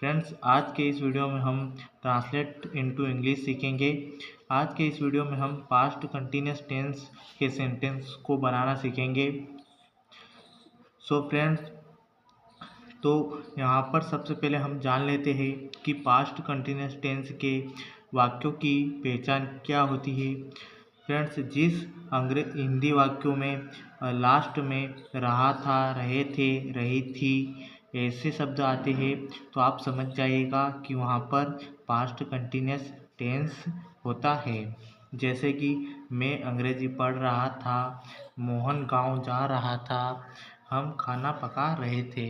Friends, आज के इस वीडियो में हम ट्रांसलेट इनटू इंग्लिश सीखेंगे। आज के इस वीडियो में हम पास्ट कंटिन्यूस टेंस के सेंटेंस को बनाना सीखेंगे। सो फ्रेंड्स, तो यहाँ पर सबसे पहले हम जान लेते हैं कि पास्ट कंटिन्यूस टेंस के वाक्यों की पहचान क्या होती है। फ्रेंड्स, जिस हिंदी वाक्यों में लास्ट में रहा था, रहे थे, रही थी ऐसे शब्द आते हैं तो आप समझ जाइएगा कि वहाँ पर पास्ट कंटिन्यूस टेंस होता है। जैसे कि मैं अंग्रेजी पढ़ रहा था, मोहन गांव जा रहा था, हम खाना पका रहे थे।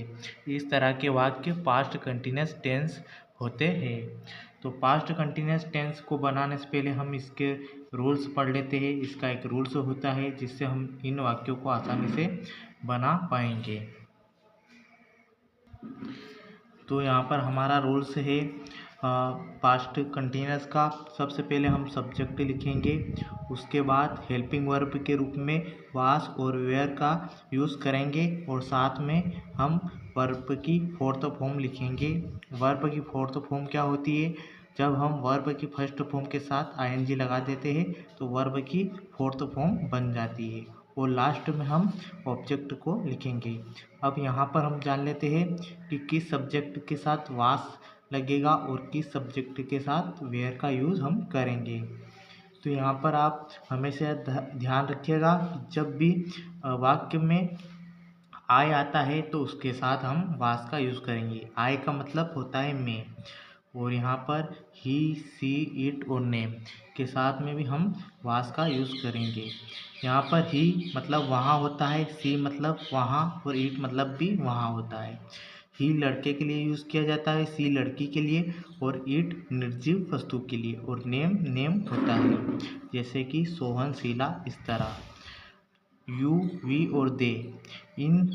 इस तरह के वाक्य पास्ट कंटिन्यूस टेंस होते हैं। तो पास्ट कंटिन्यूस टेंस को बनाने से पहले हम इसके रूल्स पढ़ लेते हैं। इसका एक रूल्स होता है जिससे हम इन वाक्यों को आसानी से बना पाएंगे। तो यहाँ पर हमारा रूल्स है पास्ट कंटिन्यूस का। सबसे पहले हम सब्जेक्ट लिखेंगे, उसके बाद हेल्पिंग वर्ब के रूप में वास और वेयर का यूज़ करेंगे और साथ में हम वर्ब की फोर्थ फॉर्म लिखेंगे। वर्ब की फोर्थ फॉर्म क्या होती है? जब हम वर्ब की फर्स्ट फॉर्म के साथ आईएनजी लगा देते हैं तो वर्ब की फोर्थ फॉर्म बन जाती है और लास्ट में हम ऑब्जेक्ट को लिखेंगे। अब यहाँ पर हम जान लेते हैं कि किस सब्जेक्ट के साथ वास लगेगा और किस सब्जेक्ट के साथ वेयर का यूज़ हम करेंगे। तो यहाँ पर आप हमेशा ध्यान रखिएगा कि जब भी वाक्य में आई आता है तो उसके साथ हम वास का यूज़ करेंगे। आई का मतलब होता है मैं, और यहाँ पर ही, सी, इट और नेम के साथ में भी हम वास का यूज़ करेंगे। यहाँ पर ही मतलब वहाँ होता है, सी मतलब वहाँ और इट मतलब भी वहाँ होता है। ही लड़के के लिए यूज़ किया जाता है, सी लड़की के लिए और इट निर्जीव वस्तु के लिए, और नेम नेम होता है जैसे कि सोहन, शीला, इस तरह। यू, वी और दे, इन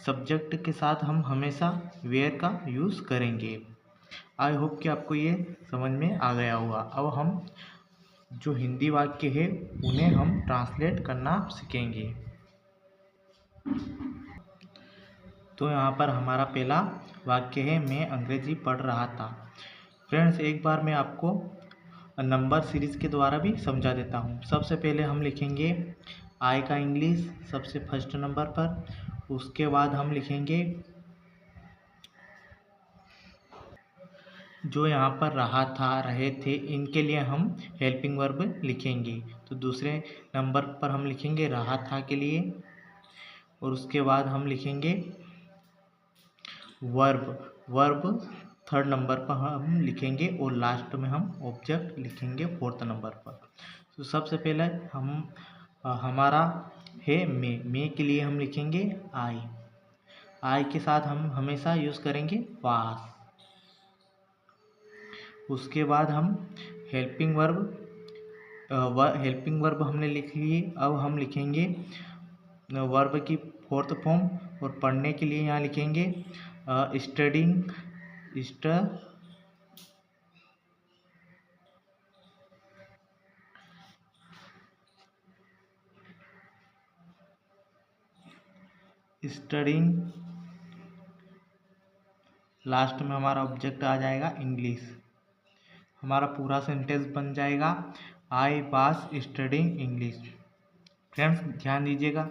सब्जेक्ट के साथ हम हमेशा वेयर का यूज़ करेंगे। आई होप कि आपको ये समझ में आ गया होगा। अब हम जो हिंदी वाक्य है उन्हें हम ट्रांसलेट करना सीखेंगे। तो यहाँ पर हमारा पहला वाक्य है, मैं अंग्रेजी पढ़ रहा था। फ्रेंड्स, एक बार मैं आपको नंबर सीरीज़ के द्वारा भी समझा देता हूँ। सबसे पहले हम लिखेंगे आई का इंग्लिश सबसे फर्स्ट नंबर पर, उसके बाद हम लिखेंगे जो यहाँ पर रहा था, रहे थे, इनके लिए हम हेल्पिंग वर्ब लिखेंगे। तो दूसरे नंबर पर हम लिखेंगे रहा था के लिए, और उसके बाद हम लिखेंगे वर्ब थर्ड नंबर पर हम लिखेंगे, और लास्ट में हम ऑब्जेक्ट लिखेंगे फोर्थ नंबर पर। तो सबसे पहले हम हमारा है मे के लिए हम लिखेंगे आई के साथ हम हमेशा यूज़ करेंगे वास। उसके बाद हम हेल्पिंग वर्ब हमने लिख लिए। अब हम लिखेंगे वर्ब की फोर्थ फॉर्म, और पढ़ने के लिए यहाँ लिखेंगे स्टडिंग, स्टडिंग। लास्ट में हमारा ऑब्जेक्ट आ जाएगा इंग्लिश। हमारा पूरा सेंटेंस बन जाएगा I was studying English. Friends, ध्यान दीजिएगा,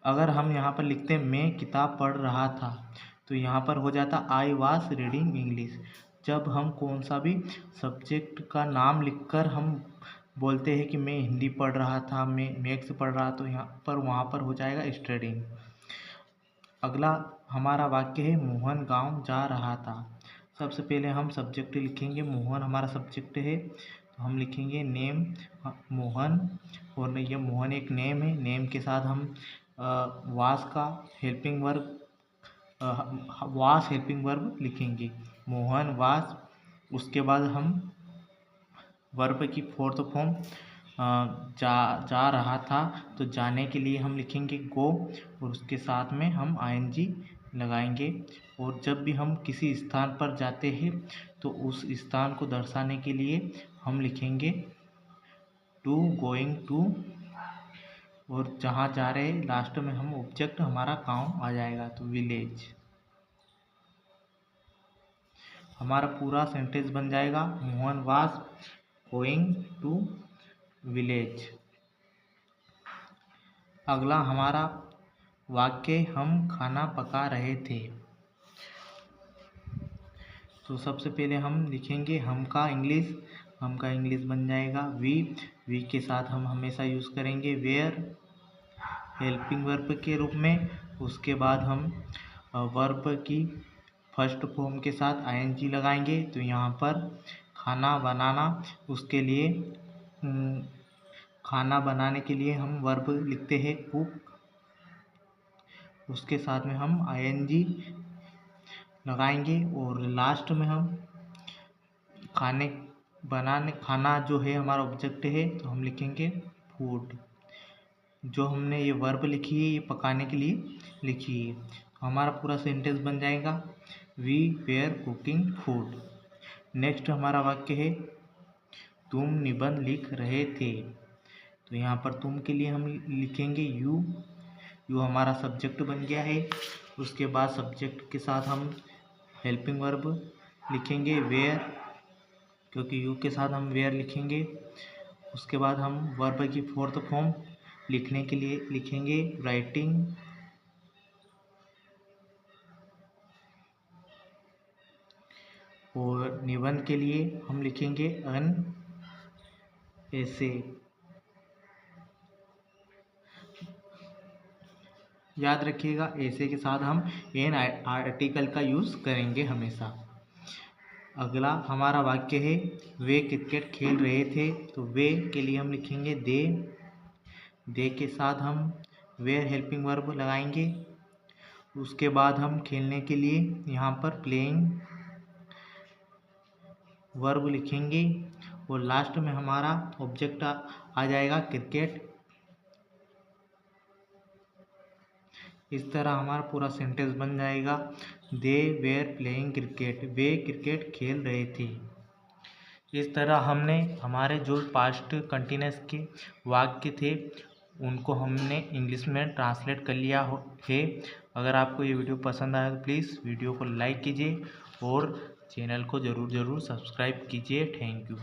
अगर हम यहाँ पर लिखते हैं मैं किताब पढ़ रहा था तो यहाँ पर हो जाता आई वाज रीडिंग इंग्लिश। जब हम कौन सा भी सब्जेक्ट का नाम लिखकर हम बोलते हैं कि मैं हिंदी पढ़ रहा था, मैं मैथ्स पढ़ रहा, तो यहाँ पर वहाँ पर हो जाएगा स्टडिंग। अगला हमारा वाक्य है मोहन गांव जा रहा था। सबसे पहले हम सब्जेक्ट लिखेंगे, मोहन हमारा सब्जेक्ट है तो हम लिखेंगे नेम मोहन, और ये मोहन एक नेम है, नेम के साथ हम वास का हेल्पिंग वर्ब वास हेल्पिंग वर्ब लिखेंगे, मोहन वास। उसके बाद हम वर्ब की फोर्थ फॉर्म जा रहा था, तो जाने के लिए हम लिखेंगे गो, और उसके साथ में हम आईएनजी लगाएंगे। और जब भी हम किसी स्थान पर जाते हैं तो उस स्थान को दर्शाने के लिए हम लिखेंगे टू, गोइंग टू, और जहाँ जा रहे हैं लास्ट में हम ऑब्जेक्ट हमारा गाँव आ जाएगा, तो विलेज। हमारा पूरा सेंटेंस बन जाएगा Mohan was going to village. अगला हमारा वाक्य हम खाना पका रहे थे। तो सबसे पहले हम लिखेंगे हम का इंग्लिश बन जाएगा वी के साथ हम हमेशा यूज़ करेंगे वेयर हेल्पिंग वर्ब के रूप में। उसके बाद हम वर्ब की फर्स्ट फॉर्म के साथ आईएनजी लगाएंगे। तो यहाँ पर खाना बनाना, उसके लिए खाना बनाने के लिए हम वर्ब लिखते हैं कुक, उसके साथ में हम आईएनजी लगाएंगे और लास्ट में हम खाना जो है हमारा ऑब्जेक्ट है तो हम लिखेंगे फूड। जो हमने ये वर्ब लिखी है ये पकाने के लिए लिखी है। हमारा पूरा सेंटेंस बन जाएगा we were cooking food. Next हमारा वाक्य है तुम निबंध लिख रहे थे। तो यहाँ पर तुम के लिए हम लिखेंगे यू हमारा सब्जेक्ट बन गया है। उसके बाद सब्जेक्ट के साथ हम हेल्पिंग वर्ब लिखेंगे वेयर, क्योंकि यू के साथ हम वेयर लिखेंगे। उसके बाद हम वर्ब की फोर्थ फॉर्म लिखने के लिए लिखेंगे राइटिंग, और निबंध के लिए हम लिखेंगे एन ऐसे। याद रखिएगा ऐसे के साथ हम एन आर्टिकल का यूज़ करेंगे हमेशा। अगला हमारा वाक्य है वे क्रिकेट खेल रहे थे। तो वे के लिए हम लिखेंगे दे के साथ हम वेयर हेल्पिंग वर्ब लगाएंगे। उसके बाद हम खेलने के लिए यहाँ पर प्लेइंग वर्ब लिखेंगे और लास्ट में हमारा ऑब्जेक्ट आ जाएगा क्रिकेट। इस तरह हमारा पूरा सेंटेंस बन जाएगा दे वेयर प्लेइंग क्रिकेट, वे क्रिकेट खेल रहे थे। इस तरह हमने हमारे जो पास्ट कंटिन्यूअस के वाक्य थे उनको हमने इंग्लिश में ट्रांसलेट कर लिया है। अगर आपको ये वीडियो पसंद आया तो प्लीज़ वीडियो को लाइक कीजिए और चैनल को ज़रूर सब्सक्राइब कीजिए। Thank you.